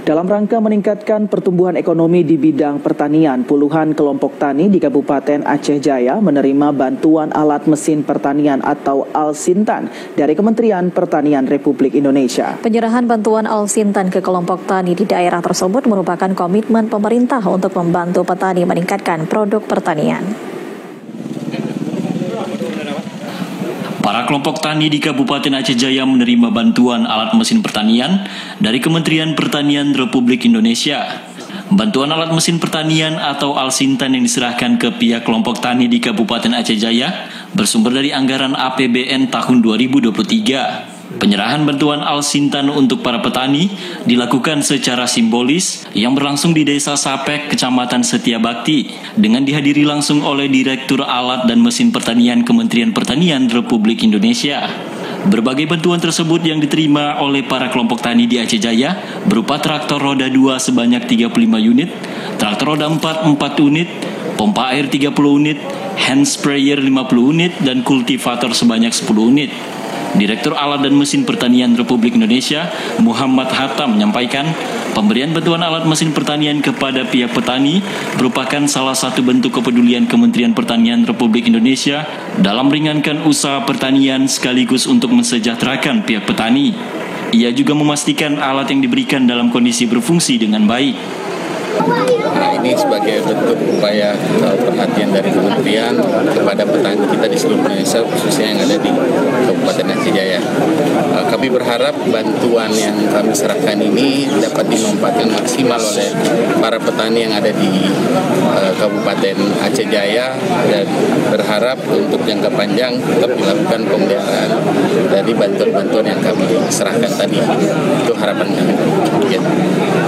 Dalam rangka meningkatkan pertumbuhan ekonomi di bidang pertanian, puluhan kelompok tani di Kabupaten Aceh Jaya menerima bantuan alat mesin pertanian atau Alsintan dari Kementerian Pertanian Republik Indonesia. Penyerahan bantuan Alsintan ke kelompok tani di daerah tersebut merupakan komitmen pemerintah untuk membantu petani meningkatkan produk pertanian. Para kelompok tani di Kabupaten Aceh Jaya menerima bantuan alat mesin pertanian dari Kementerian Pertanian Republik Indonesia. Bantuan alat mesin pertanian atau Alsintan yang diserahkan ke pihak kelompok tani di Kabupaten Aceh Jaya bersumber dari anggaran APBN tahun 2023. Penyerahan bantuan Alsintan untuk para petani dilakukan secara simbolis yang berlangsung di Desa Sapek, Kecamatan Setiabakti, dengan dihadiri langsung oleh Direktur Alat dan Mesin Pertanian Kementerian Pertanian Republik Indonesia. Berbagai bantuan tersebut yang diterima oleh para kelompok tani di Aceh Jaya berupa traktor roda 2 sebanyak 35 unit, traktor roda 4 unit, pompa air 30 unit, hand sprayer 50 unit, dan kultivator sebanyak 10 unit. Direktur Alat dan Mesin Pertanian Republik Indonesia, Muhammad Hatta, menyampaikan pemberian bantuan alat mesin pertanian kepada pihak petani merupakan salah satu bentuk kepedulian Kementerian Pertanian Republik Indonesia dalam meringankan usaha pertanian sekaligus untuk mensejahterakan pihak petani. Ia juga memastikan alat yang diberikan dalam kondisi berfungsi dengan baik. Nah, ini sebagai bentuk upaya perhatian dari kementerian kepada petani kita di seluruh Indonesia, khususnya yang ada di Kabupaten Aceh Jaya. Kami berharap bantuan yang kami serahkan ini dapat dimanfaatkan maksimal oleh para petani yang ada di Kabupaten Aceh Jaya, dan berharap untuk jangka panjang tetap dilakukan pemeliharaan dari bantuan-bantuan yang kami serahkan tadi. Itu harapan kami. Ya.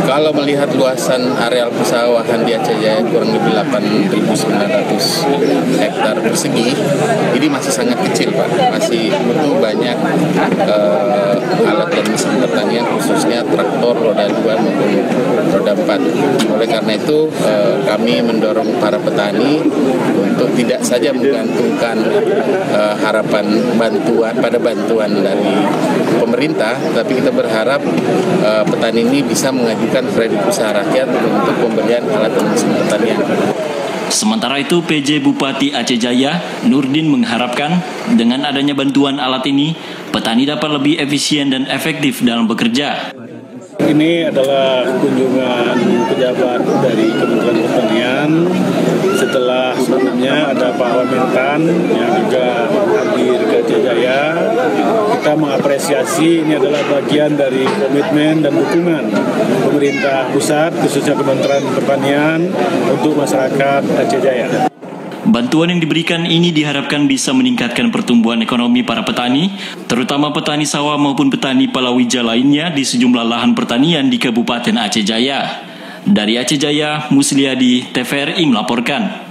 Kalau melihat luasan areal persawahan di Aceh Jaya kurang lebih 8.900 hektar persegi, ini masih sangat kecil, Pak. Masih butuh banyak alat dan mesin pertanian, khususnya traktor roda 2 maupun roda 4. Oleh karena itu kami mendorong para petani untuk tidak saja menggantungkan harapan bantuan dari pemerintah, tapi kita berharap petani ini bisa mengajukan kredit usaha rakyat untuk pemberian alat dan mesin pertanian. Sementara itu, PJ Bupati Aceh Jaya, Nurdin, mengharapkan dengan adanya bantuan alat ini, petani dapat lebih efisien dan efektif dalam bekerja. Ini adalah kunjungan pejabat dari Kementerian Pertanian setelah sebelumnya ada Pak Wamentan yang juga hadir ke Aceh Jaya. Kita mengapresiasi ini adalah bagian dari komitmen dan dukungan pemerintah pusat, khususnya Kementerian Pertanian, untuk masyarakat Aceh Jaya. Bantuan yang diberikan ini diharapkan bisa meningkatkan pertumbuhan ekonomi para petani, terutama petani sawah maupun petani palawija lainnya di sejumlah lahan pertanian di Kabupaten Aceh Jaya. Dari Aceh Jaya, Musliadi, TVRI melaporkan.